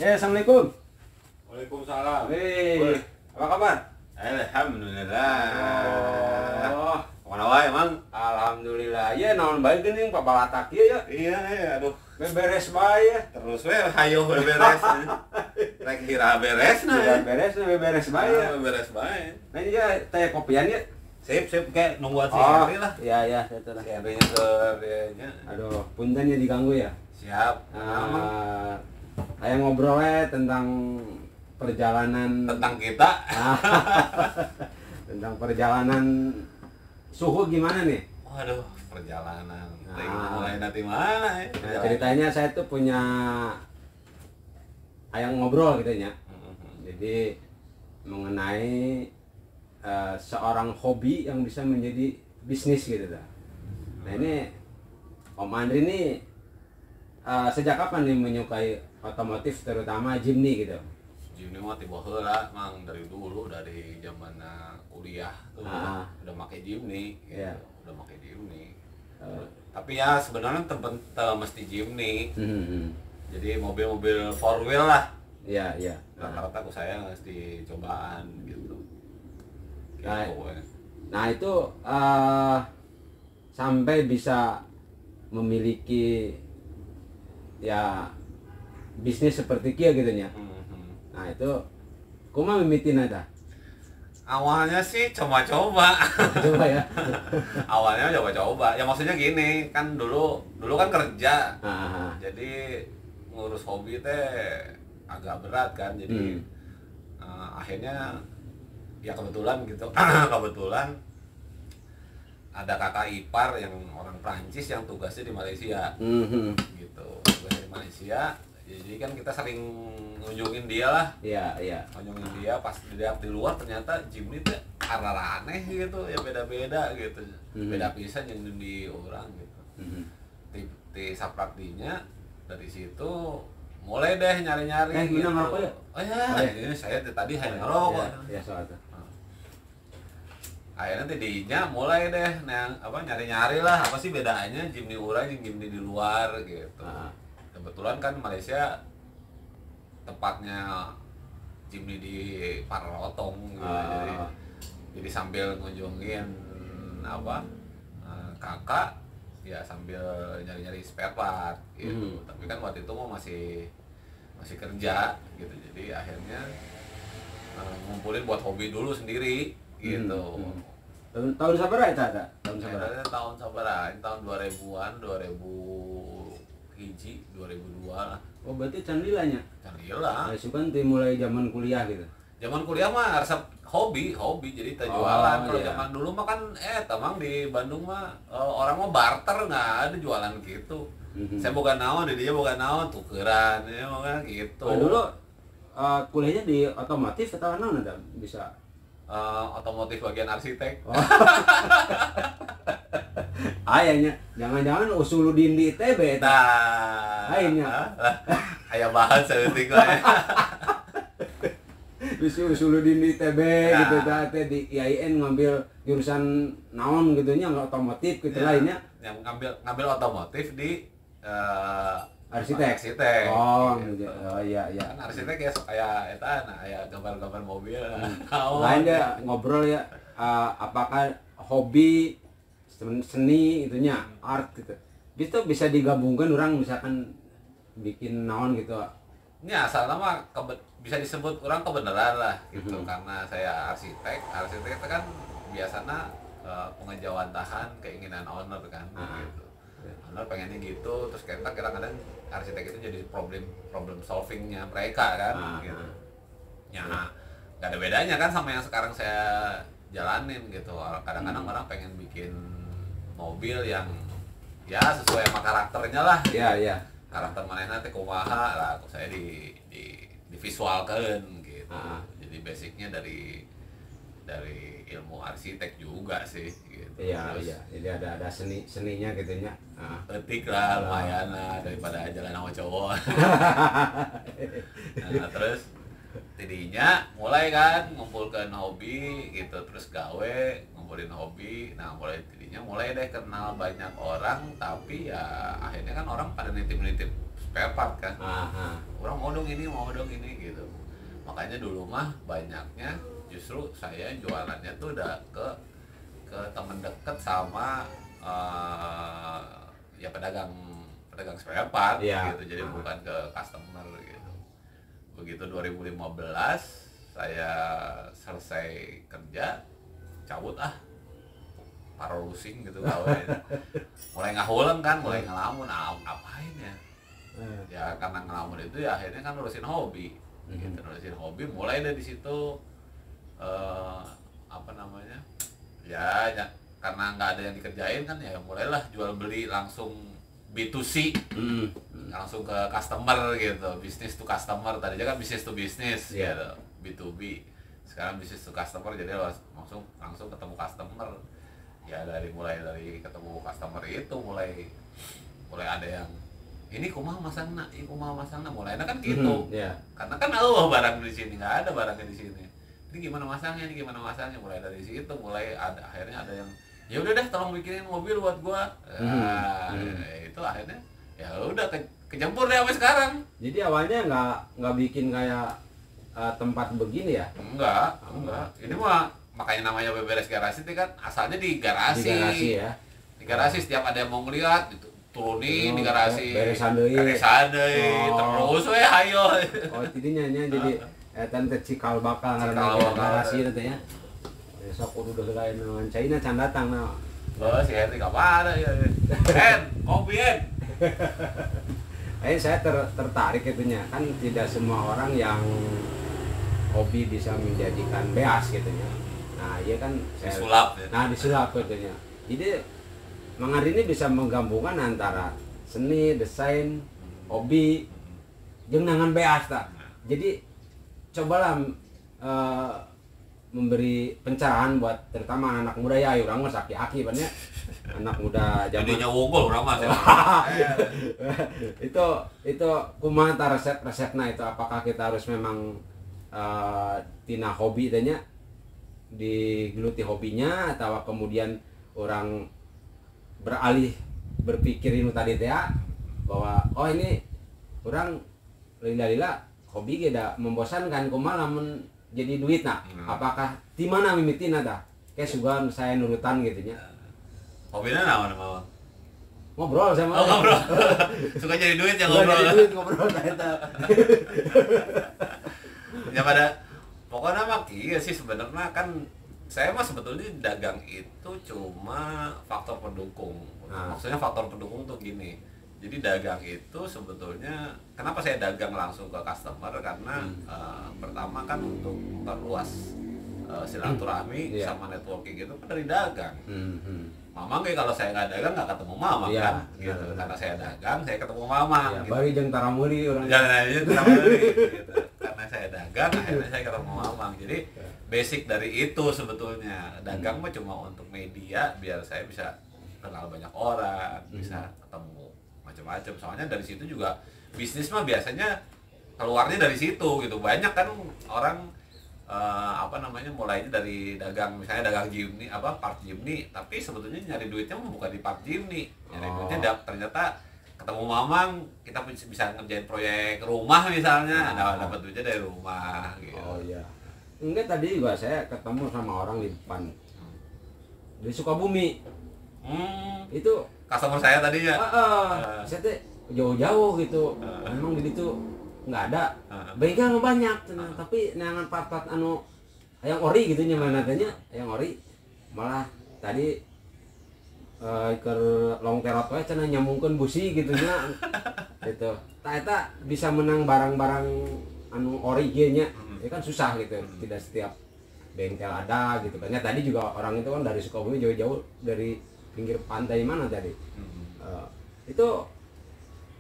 Ya, assalamualaikum. Waalaikumsalam. Wih, apa kabar? Alhamdulillah. Oh, Mana wae, Mang? alhamdulillah. Ya, naon bae geuning pabalatak ieu ya. Iya, aduh. Beberes bae ya. Terus we hayo beres. Rek hira beresna. Ya, beberes bae ya. Beres bae. Nah, ini ya teh kopian ya. Sip, kayak nungguan si Oh, Henry lah. iya, itu lah. Si Henry-nya kerjanya. Aduh, punten ya diganggu ya. Siap. Mang. Aya ngobrol tentang perjalanan Tentang kita. tentang perjalanan suhu gimana nih? Waduh, perjalanan. Nah. Mulai nanti mana ya? Nah, ceritanya saya tuh punya ayang ngobrol gitu ya. Jadi mengenai seorang hobi yang bisa menjadi bisnis gitu dah. Nah ini Om Andri ini sejak kapan nih menyukai otomotif terutama Jimny gitu? Jimny mah tiba heula, Mang, dari dulu dari zaman kuliah tuh udah pakai Jimny gitu. Iya. Udah pakai Jimny. Tapi ya sebenarnya tempat mesti Jimny. Jadi mobil-mobil four wheel lah. Iya, iya. Rata-rata aku saya mesti cobaan gitu. Nah, Gitu, we. nah itu sampai bisa memiliki ya bisnis seperti kia gitu ya. Nah itu kumaha mimitina tah? Awalnya sih coba-coba. Coba ya. Awalnya coba-coba. Ya maksudnya gini, kan dulu kan kerja. Jadi ngurus hobi teh agak berat kan. Jadi akhirnya ya kebetulan gitu. Kebetulan ada kakak ipar yang orang Prancis yang tugasnya di Malaysia. Gitu. Tugasnya di Malaysia. Jadi kan kita sering ngunjungin dia lah. Iya, iya. Ngunjungin dia, pas dilihat di luar ternyata Jimny tuh arah aneh gitu, ya beda-beda gitu. Beda pisan yang di orang gitu. Di Saprakdinya dari situ mulai deh nyari-nyari gitu. Minum rokok ya? Oh ya, ini saya tadi hanya ngerokok. Ya, soal itu. Akhirnya tidinya mulai deh nyari-nyari lah apa sih bedanya Jimny urang jeung Jimny di luar gitu. Kebetulan kan Malaysia tepatnya Jimny di Paralotong gitu. Jadi sambil ngunjungin kakak ya sambil nyari-nyari spare part gitu. Tapi kan waktu itu mau masih kerja gitu. Jadi akhirnya ngumpulin buat hobi dulu sendiri gitu. Tahun sabaraha eta? Tahun sabaraha? Tahun sabaraha? Tahun 2000-an, 2002 lah. Oh, berarti can lila nya. Can lila. Nah, sukan teh mulai zaman kuliah gitu. Zaman kuliah mah resep hobi jadi teh jualan. Kalau iya. zaman dulu mah kan tamang di Bandung mah orang mah barter, nggak ada jualan gitu. Saya boga naon, dia boga naon, tukeran ya mah gitu. Oh, dulu kuliahnya di otomotif atau naon ada bisa? Otomotif bagian arsitek. Oh. Ayahnya, jangan-jangan Usuludin di ITB eta. Nah, Akhirnya. Aya bahas saeutik we. Usuludin di ITB gitu teh di IAIN ngambil jurusan naon gitu nya enggak otomotif gitu lainnya. Yang ngambil otomotif di arsitek. Oh, gitu. Oh iya. Kan arsitek ya kayak eta aya gambar-gambar mobil. Lain dia ngobrol ya apakah hobi seni itunya art gitu. Gitu bisa digabungkan orang misalkan bikin naon gitu. Ya asalnya mah bisa disebut orang kebenaran lah gitu karena saya arsitek itu kan biasanya pengejawantahan keinginan owner kan gitu. Owner pengennya gitu, terus kadang-kadang arsitek itu jadi problem solvingnya mereka kan gitu. Ya nggak ada bedanya kan sama yang sekarang saya jalanin gitu. Kadang-kadang orang pengen bikin mobil yang ya sesuai sama karakternya lah. Iya. Karakter manehna teh kumaha lah, saya divisualkan gitu. Jadi basicnya dari ilmu arsitek juga sih gitu. Iya. Jadi ada seninya gitu nya. Etik lah lumayan lah daripada jalan sama cowok. Nah, terus tidinya mulai kan ngumpulkan hobi gitu, terus gawe ngumpulin hobi. Nah mulai tidinya mulai deh kenal banyak orang, tapi ya akhirnya kan orang pada nitip spare part kan. Ah. Orang mau dong ini gitu. Makanya dulu mah banyaknya justru saya jualannya tuh udah ke teman dekat sama ya pedagang spare part gitu. Jadi bukan ke customer gitu. Begitu 2015 saya selesai kerja, cabut parolusin gitu gawe. Mulai ngahulang kan, mulai ngelamun, ngapain ya? Ya karena ngelamun itu ya akhirnya kan nurusin hobi. Gitu, nurusin hobi mulai dari situ apa namanya? Ya karena nggak ada yang dikerjain kan ya mulailah jual beli langsung B2C. Langsung ke customer gitu, bisnis to customer. Tadinya kan bisnis to bisnis gitu, B2B. Sekarang bisnis to customer, jadi langsung ketemu customer. Ya mulai dari ketemu customer itu mulai ada yang ini kumaha masangna, mulainya kan gitu. Karena kan barang di sini nggak ada barangnya di sini. Ini gimana masangnya, mulai dari situ akhirnya ada yang ya udah deh tolong bikinin mobil buat gua. Itu akhirnya ya udah kejempur deh sampai sekarang. Jadi awalnya nggak bikin kayak tempat begini ya? Enggak. Ini mah makanya namanya beberes garasi itu kan asalnya di garasi. Ya. Di garasi setiap ada yang mau ngeliat gitu, turunin di garasi. Beresan deui. Terus we hayo. Tidinya jadi eta teh cikal bakal ngaranna garasi teh ya. Besok kudu deui lain naon China can datang na. Si Henry kapan ya. Kopi. Saya tertarik itunya kan tidak semua orang yang hobi bisa menjadikan beas gitu ya. Nah iya kan disulap ya. Disulap gitu ya. Jadi Mang Andri ini bisa menggabungkan antara seni, desain, hobi, jeung nangan beas tak. Jadi cobalah memberi pencerahan buat terutama anak muda ya, urang mah aki-aki banyak anak muda zaman jadinya wogol urang mah. itu kumaha ta resepna itu, apakah kita harus memang tina hobi tanya digeluti hobinya atau kemudian orang beralih berpikir ini tadi teh bahwa ini orang lila hobi geda membosankan kumaha lamun jadi duit apakah di mana mimitina dah kayak sugan saya nurutan gitu nya. Hobinya naon mau? Ngobrol sama. Ngobrol. Suka jadi duit ya ngobrol. Suka jadi duit ngobrol eta. Ya pada pokoknya mah iya sih sebenarnya kan saya mah sebetulnya dagang itu cuma faktor pendukung. Maksudnya faktor pendukung tuh gini. Jadi dagang itu sebetulnya kenapa saya dagang langsung ke customer karena pertama kan untuk memperluas silaturahmi sama networking itu kan dari dagang. Mamang kalau saya nggak dagang nggak ketemu Mamang kan, gitu. Karena saya dagang, saya ketemu Mamang. Gitu. Bari jeung taramuli orang. Jangan aja taramuli. Gitu. Karena saya dagang, akhirnya saya ketemu Mamang. Jadi basic dari itu sebetulnya dagang mah cuma untuk media biar saya bisa kenal banyak orang, bisa ketemu macam-macam. Soalnya dari situ juga bisnis mah biasanya keluarnya dari situ gitu. Banyak kan orang mulainya dari dagang, misalnya dagang Jimny part Jimny, tapi sebetulnya nyari duitnya bukan di part Jimny, nyari duitnya ternyata ketemu Mamang, kita bisa ngerjain proyek rumah misalnya, dapat duitnya dari rumah gitu. Enggak, tadi juga saya ketemu sama orang di depan di Sukabumi. Itu customer saya tadinya. Saya teh jauh-jauh gitu. Memang di situ nggak ada, bengkel banyak, tapi nangan part-part yang ori gitu nyaman tanya, yang ori malah tadi ke long terot we cenah nyambungkeun busi gitu nya. Gitu. Eta bisa menang barang-barang ori ge nya. Ya kan susah gitu. Tidak setiap bengkel ada gitu kan. Ya tadi juga orang itu kan dari Sukabumi jauh-jauh dari pinggir pantai mana tadi. Itu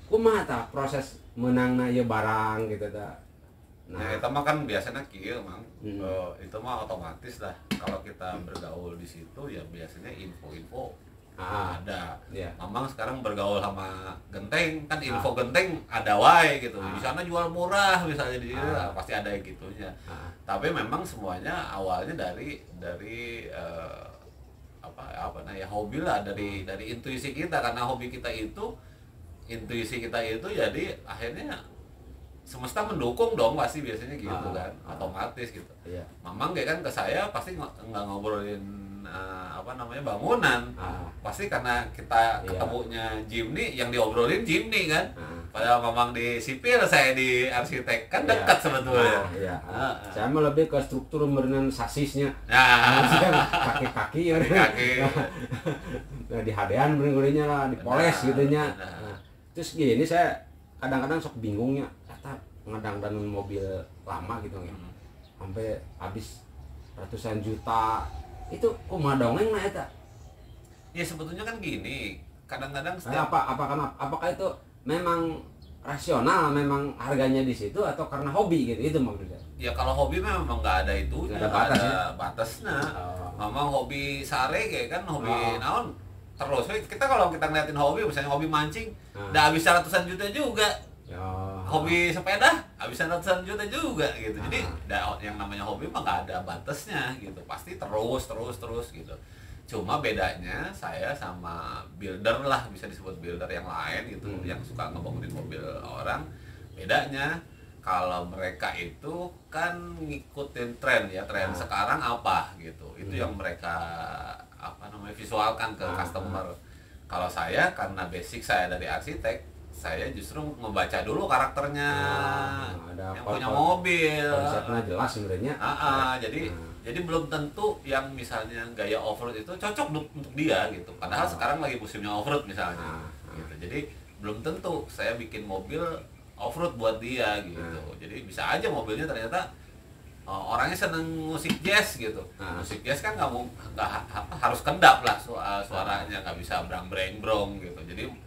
kumaha tah proses menangna ya barang gitu ta. Nah, itu mah kan biasanya kieu Mang. Itu mah otomatis lah kalau kita bergaul di situ ya biasanya info-info ada. Mamang sekarang bergaul sama Genteng kan info Genteng ada wae gitu. Di sana jual murah misalnya di sini pasti ada yang gitunya. Tapi memang semuanya awalnya dari hobi lah, dari intuisi kita, karena hobi kita itu intuisi kita itu jadi akhirnya semesta mendukung dong pasti biasanya gitu kan, otomatis gitu. Iya. Mamang kayak kan ke saya pasti nggak ngobrolin bangunan, pasti karena kita ketemunya Jimny, yang diobrolin Jimny kan. Padahal Mamang di sipil, saya di arsitek, kan dekat sebetulnya. Saya mau lebih ke struktur meureun sasisnya. Kaki-kaki ya. Nah, di hadean meureun lah, dipoles gitu nya. Terus gini, saya kadang-kadang sok bingungnya, eta ngedang-dan mobil lama gitu ya. Sampai habis ratusan juta. Itu kumaha dongeng nah eta? Ya sebetulnya kan gini, kadang-kadang apakah itu memang rasional, memang harganya di situ atau karena hobi gitu, itu maksudnya? Ya kalau hobi memang nggak ada itu, nggak ada batasnya. Memang hobi sare kayak kan hobi naon terus. Kita kalau kita ngeliatin hobi, misalnya hobi mancing, udah habis ratusan juta juga. Hobi sepeda habisan ratusan juta juga gitu. Jadi yang namanya hobi mah nggak ada batasnya gitu, pasti terus gitu. Cuma bedanya saya sama builder lah, bisa disebut builder yang lain gitu, yang suka ngebangunin mobil orang. Bedanya kalau mereka itu kan ngikutin tren ya, tren sekarang apa gitu, itu yang mereka visualkan ke customer. Kalau saya karena basic saya dari arsitek, saya justru membaca dulu karakternya yang punya mobil. Konsepnya jelas sebenarnya. Jadi belum tentu yang misalnya gaya off-road itu cocok untuk dia gitu. Padahal sekarang lagi musimnya off-road misalnya. Gitu. Jadi belum tentu saya bikin mobil off-road buat dia gitu. Jadi bisa aja mobilnya ternyata orangnya seneng musik jazz gitu. Musik jazz kan nggak harus kendap lah suaranya, nggak bisa brang-breng gitu. Jadi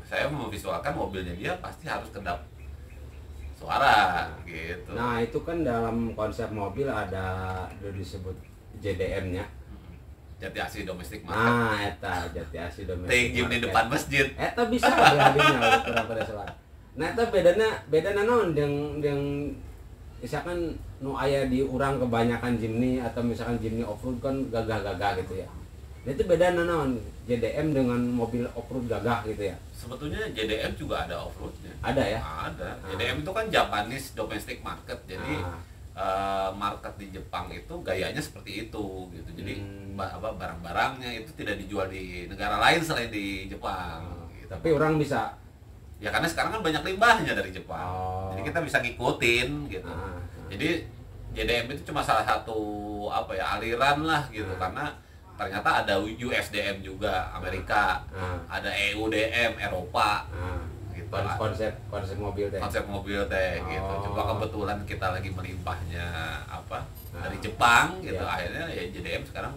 saya memvisualkan mobilnya dia pasti harus kedap suara gitu. Nah itu kan dalam konsep mobil ada disebut JDM-nya, Jati Asih Domestic Market. Nah eta Jati Asih Domestic Market. Di depan masjid. Eta bisa dihadirnya pada salah. Nah eta bedana naon yang misalkan nu aya di urang kebanyakan Jimny atau misalkan Jimny off-road kan gagah-gagah gitu ya. Itu beda naon JDM dengan mobil off-road gagah gitu ya. Sebetulnya JDM juga ada off-roadnya. Ada ya? Ada. JDM itu kan Japanese Domestic Market. Jadi market di Jepang itu gayanya seperti itu gitu. Jadi barang-barangnya itu tidak dijual di negara lain selain di Jepang. Gitu. Tapi orang bisa. Ya karena sekarang kan banyak limbahnya dari Jepang. Jadi kita bisa ngikutin gitu. Jadi JDM itu cuma salah satu aliran lah gitu, karena ternyata ada USDM juga Amerika, ada EUDM Eropa, gitu. Konsep mobil teh. Gitu. Coba kebetulan kita lagi melimpahnya dari Jepang gitu, akhirnya ya JDM sekarang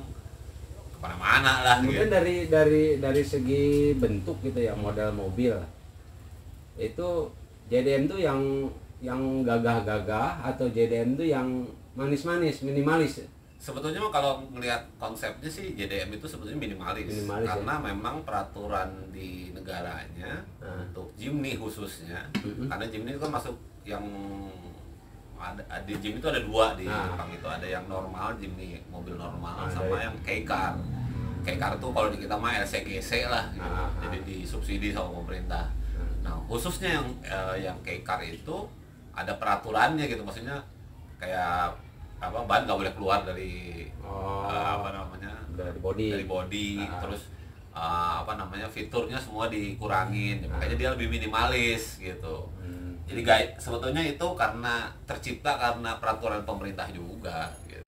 kemana-mana lah. Mungkin gitu. dari segi bentuk gitu ya, model mobil itu JDM tuh yang gagah-gagah atau JDM tuh yang manis-manis, minimalis. Sebetulnya kalau melihat konsepnya sih JDM itu sebetulnya minimalis karena ya? Memang peraturan di negaranya untuk Jimny khususnya, karena Jimny itu kan masuk yang di Jimny itu ada dua di Jepang itu, ada yang normal Jimny mobil normal sama yang K-Car. K-Car itu kalau di kita mah LCGC lah gitu. Jadi disubsidi sama pemerintah. Nah khususnya yang K-Car itu ada peraturannya gitu, maksudnya kayak ban nggak boleh keluar dari dari body terus fiturnya semua dikurangin, makanya dia lebih minimalis gitu. Jadi sebetulnya itu karena tercipta karena peraturan pemerintah juga gitu.